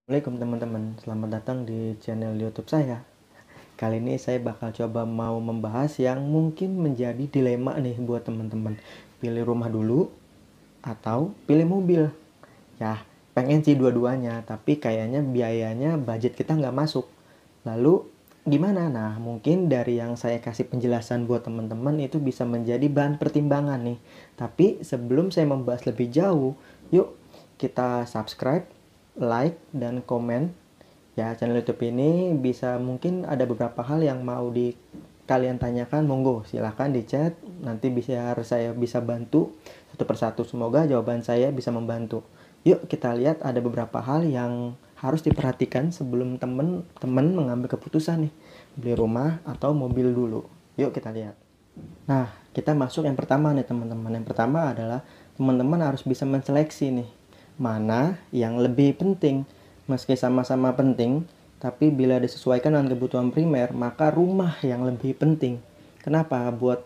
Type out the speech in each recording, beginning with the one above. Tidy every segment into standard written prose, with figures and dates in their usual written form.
Assalamualaikum teman-teman, selamat datang di channel YouTube saya. Kali ini saya bakal coba mau membahas yang mungkin menjadi dilema nih buat teman-teman. Pilih rumah dulu atau pilih mobil? Ya, pengen sih dua-duanya, tapi kayaknya biayanya budget kita nggak masuk. Lalu gimana? Nah, mungkin dari yang saya kasih penjelasan buat teman-teman itu bisa menjadi bahan pertimbangan nih. Tapi sebelum saya membahas lebih jauh, yuk kita subscribe, like, dan komen ya channel YouTube ini. Bisa mungkin ada beberapa hal yang mau di kalian tanyakan, monggo silahkan di chat, nanti saya bisa bantu satu persatu. Semoga jawaban saya bisa membantu. Yuk kita lihat, ada beberapa hal yang harus diperhatikan sebelum teman-teman mengambil keputusan nih, beli rumah atau mobil dulu. Yuk kita lihat. Nah, kita masuk yang pertama nih teman-teman. Yang pertama adalah teman-teman harus bisa menseleksi nih, mana yang lebih penting. Meski sama-sama penting, tapi bila disesuaikan dengan kebutuhan primer, maka rumah yang lebih penting. Kenapa? Buat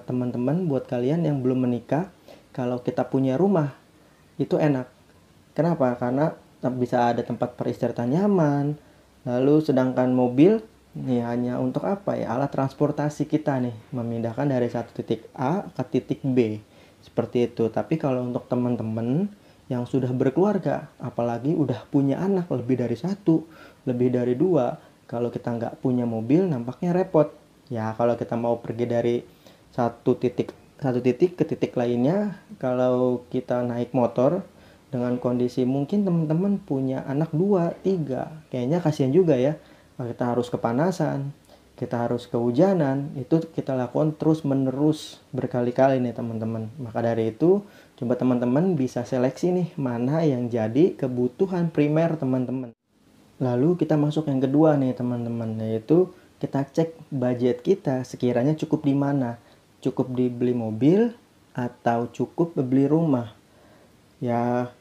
teman-teman, buat kalian yang belum menikah, kalau kita punya rumah, itu enak. Kenapa? Karena bisa ada tempat peristirahatan nyaman. Lalu sedangkan mobil ini hanya untuk apa ya? Alat transportasi kita nih, memindahkan dari satu titik A ke titik B. Seperti itu. Tapi kalau untuk teman-teman yang sudah berkeluarga, apalagi udah punya anak lebih dari satu, lebih dari dua, kalau kita nggak punya mobil nampaknya repot. Ya kalau kita mau pergi dari satu titik ke titik lainnya, kalau kita naik motor dengan kondisi mungkin teman-teman punya anak 2 3, kayaknya kasihan juga ya. Kita harus kepanasan, kita harus kehujanan, itu kita lakukan terus menerus berkali-kali nih teman-teman. Maka dari itu coba teman-teman bisa seleksi nih mana yang jadi kebutuhan primer teman-teman. Lalu kita masuk yang kedua nih teman-teman, yaitu kita cek budget kita sekiranya cukup di mana. Cukup dibeli mobil atau cukup beli rumah. Ya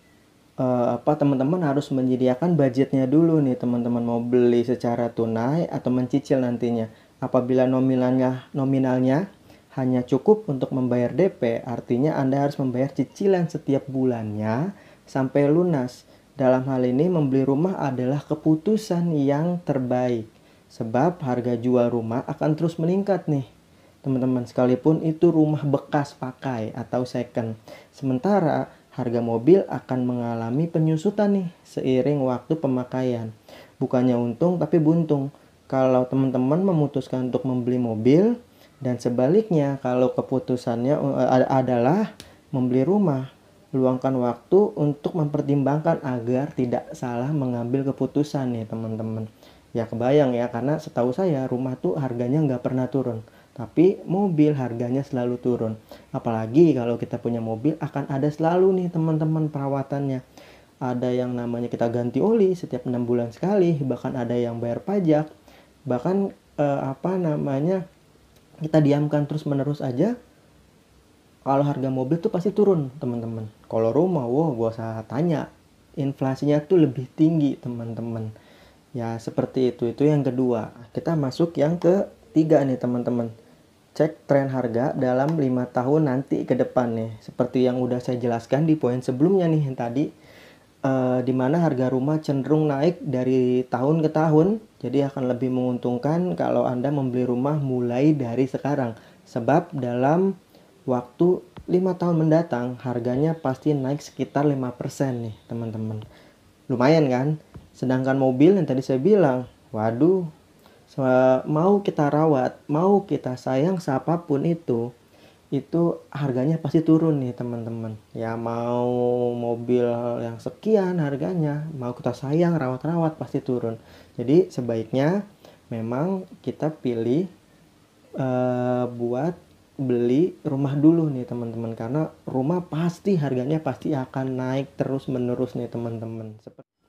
teman-teman harus menyediakan budgetnya dulu nih teman-teman, mau beli secara tunai atau mencicil nantinya. Apabila nominalnya hanya cukup untuk membayar DP, artinya Anda harus membayar cicilan setiap bulannya sampai lunas. Dalam hal ini membeli rumah adalah keputusan yang terbaik, sebab harga jual rumah akan terus meningkat nih teman-teman, sekalipun itu rumah bekas pakai atau second. Sementara harga mobil akan mengalami penyusutan nih seiring waktu pemakaian. Bukannya untung tapi buntung. Kalau teman-teman memutuskan untuk membeli mobil, dan sebaliknya kalau keputusannya adalah membeli rumah, luangkan waktu untuk mempertimbangkan agar tidak salah mengambil keputusan nih teman-teman. Ya kebayang ya, karena setahu saya rumah tuh harganya nggak pernah turun, tapi mobil harganya selalu turun. Apalagi kalau kita punya mobil, akan ada selalu nih teman-teman perawatannya. Ada yang namanya kita ganti oli setiap 6 bulan sekali, bahkan ada yang bayar pajak. Bahkan kita diamkan terus menerus aja, kalau harga mobil tuh pasti turun teman-teman. Kalau rumah, wow, gak usah tanya, inflasinya tuh lebih tinggi teman-teman. Ya seperti itu yang kedua. Kita masuk yang ketiga nih teman-teman. Cek tren harga dalam 5 tahun nanti ke depan nih. Seperti yang udah saya jelaskan di poin sebelumnya nih yang tadi, di mana harga rumah cenderung naik dari tahun ke tahun. Jadi akan lebih menguntungkan kalau Anda membeli rumah mulai dari sekarang. Sebab dalam waktu 5 tahun mendatang harganya pasti naik sekitar 5% nih teman-teman. Lumayan kan? Sedangkan mobil yang tadi saya bilang, waduh, mau kita rawat, mau kita sayang siapapun itu harganya pasti turun nih teman-teman. Ya mau mobil yang sekian harganya, mau kita sayang rawat-rawat pasti turun. Jadi sebaiknya memang kita pilih buat beli rumah dulu nih teman-teman, karena rumah pasti harganya pasti akan naik terus menerus nih teman-teman.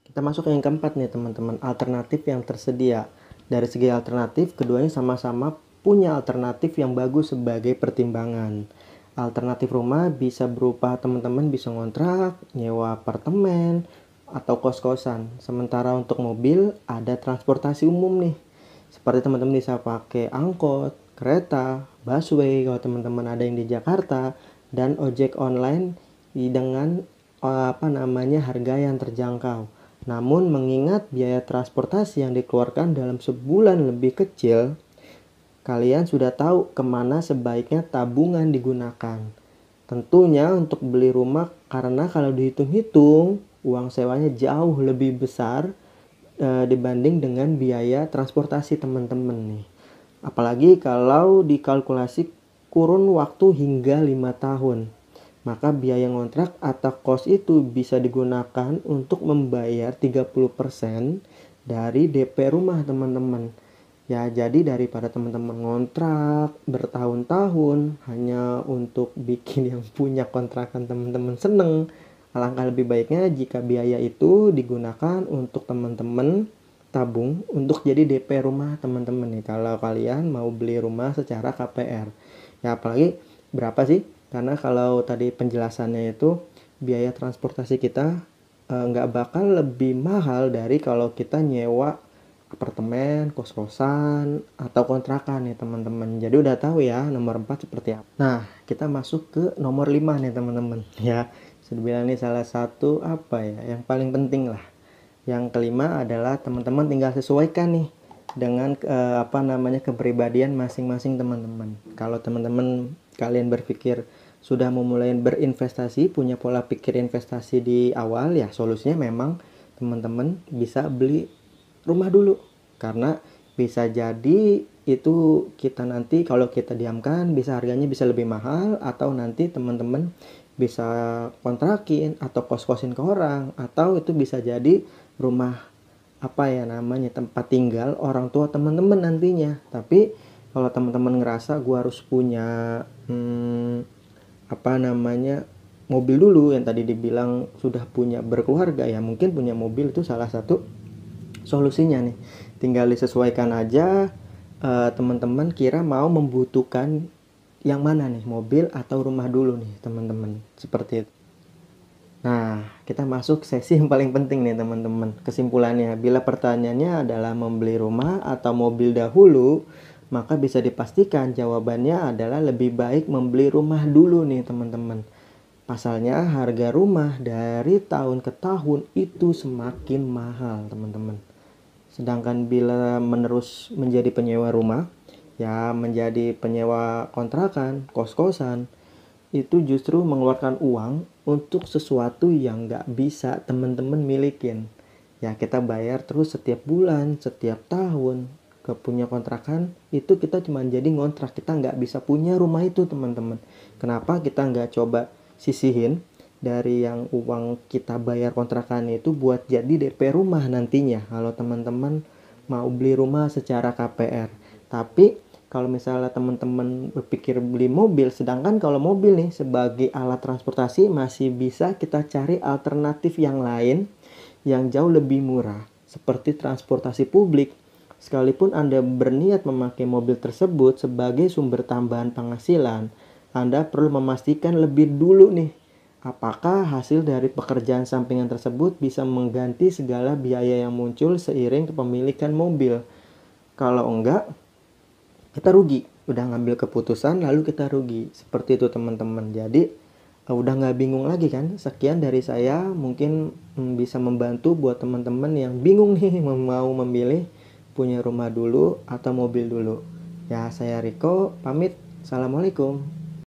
Kita masuk ke yang keempat nih teman-teman, alternatif yang tersedia. Dari segi alternatif, keduanya sama-sama punya alternatif yang bagus sebagai pertimbangan. Alternatif rumah bisa berupa teman-teman bisa ngontrak, nyewa apartemen, atau kos-kosan. Sementara untuk mobil ada transportasi umum nih. Seperti teman-teman bisa pakai angkot, kereta, busway kalau teman-teman ada yang di Jakarta, dan ojek online dengan harga yang terjangkau. Namun mengingat biaya transportasi yang dikeluarkan dalam sebulan lebih kecil, kalian sudah tahu kemana sebaiknya tabungan digunakan. Tentunya untuk beli rumah, karena kalau dihitung-hitung uang sewanya jauh lebih besar dibanding dengan biaya transportasi teman-teman nih. Apalagi kalau dikalkulasi kurun waktu hingga 5 tahun. Maka biaya ngontrak atau kos itu bisa digunakan untuk membayar 30% dari DP rumah teman-teman. Ya, jadi daripada teman-teman ngontrak bertahun-tahun hanya untuk bikin yang punya kontrakan teman-teman seneng, alangkah lebih baiknya jika biaya itu digunakan untuk teman-teman tabung untuk jadi DP rumah teman-teman nih. Kalau kalian mau beli rumah secara KPR. Ya, apalagi berapa sih? Karena kalau tadi penjelasannya itu biaya transportasi kita nggak bakal lebih mahal dari kalau kita nyewa apartemen, kos-kosan, atau kontrakan nih teman-teman. Jadi udah tahu ya nomor 4 seperti apa. Nah, kita masuk ke nomor 5 nih teman-teman. Ya, bisa dibilang ini salah satu apa ya, yang paling penting lah. Yang kelima adalah teman-teman tinggal sesuaikan nih dengan kepribadian masing-masing teman-teman. Kalau teman-teman kalian berpikir sudah memulai berinvestasi, punya pola pikir investasi di awal, ya solusinya memang teman-teman bisa beli rumah dulu, karena bisa jadi itu kita nanti kalau kita diamkan bisa harganya bisa lebih mahal, atau nanti teman-teman bisa kontrakin atau kos-kosin ke orang, atau itu bisa jadi rumah tempat tinggal orang tua teman-teman nantinya. Tapi kalau teman-teman ngerasa gua harus punya mobil dulu, yang tadi dibilang sudah punya berkeluarga, ya mungkin punya mobil itu salah satu solusinya nih. Tinggal disesuaikan aja teman-teman kira mau membutuhkan yang mana nih, mobil atau rumah dulu nih teman-teman, seperti itu. Nah, kita masuk sesi yang paling penting nih teman-teman. Kesimpulannya, bila pertanyaannya adalah membeli rumah atau mobil dahulu, maka bisa dipastikan jawabannya adalah lebih baik membeli rumah dulu nih teman-teman. Pasalnya harga rumah dari tahun ke tahun itu semakin mahal teman-teman. Sedangkan bila menerus menjadi penyewa rumah, ya menjadi penyewa kontrakan, kos-kosan, itu justru mengeluarkan uang untuk sesuatu yang nggak bisa teman-teman milikin. Ya kita bayar terus setiap bulan, setiap tahun. Ke punya kontrakan itu kita cuma jadi ngontrak, kita nggak bisa punya rumah itu teman-teman. Kenapa kita nggak coba sisihin dari yang uang kita bayar kontrakan itu buat jadi DP rumah nantinya kalau teman-teman mau beli rumah secara KPR. Tapi kalau misalnya teman-teman berpikir beli mobil, sedangkan kalau mobil nih sebagai alat transportasi masih bisa kita cari alternatif yang lain yang jauh lebih murah, seperti transportasi publik. Sekalipun Anda berniat memakai mobil tersebut sebagai sumber tambahan penghasilan, Anda perlu memastikan lebih dulu nih, apakah hasil dari pekerjaan sampingan tersebut bisa mengganti segala biaya yang muncul seiring kepemilikan mobil. Kalau enggak, kita rugi. Udah ngambil keputusan lalu kita rugi. Seperti itu teman-teman. Jadi udah nggak bingung lagi kan. Sekian dari saya, mungkin bisa membantu buat teman-teman yang bingung nih mau memilih punya rumah dulu atau mobil dulu. Ya, saya Riko pamit. Assalamualaikum.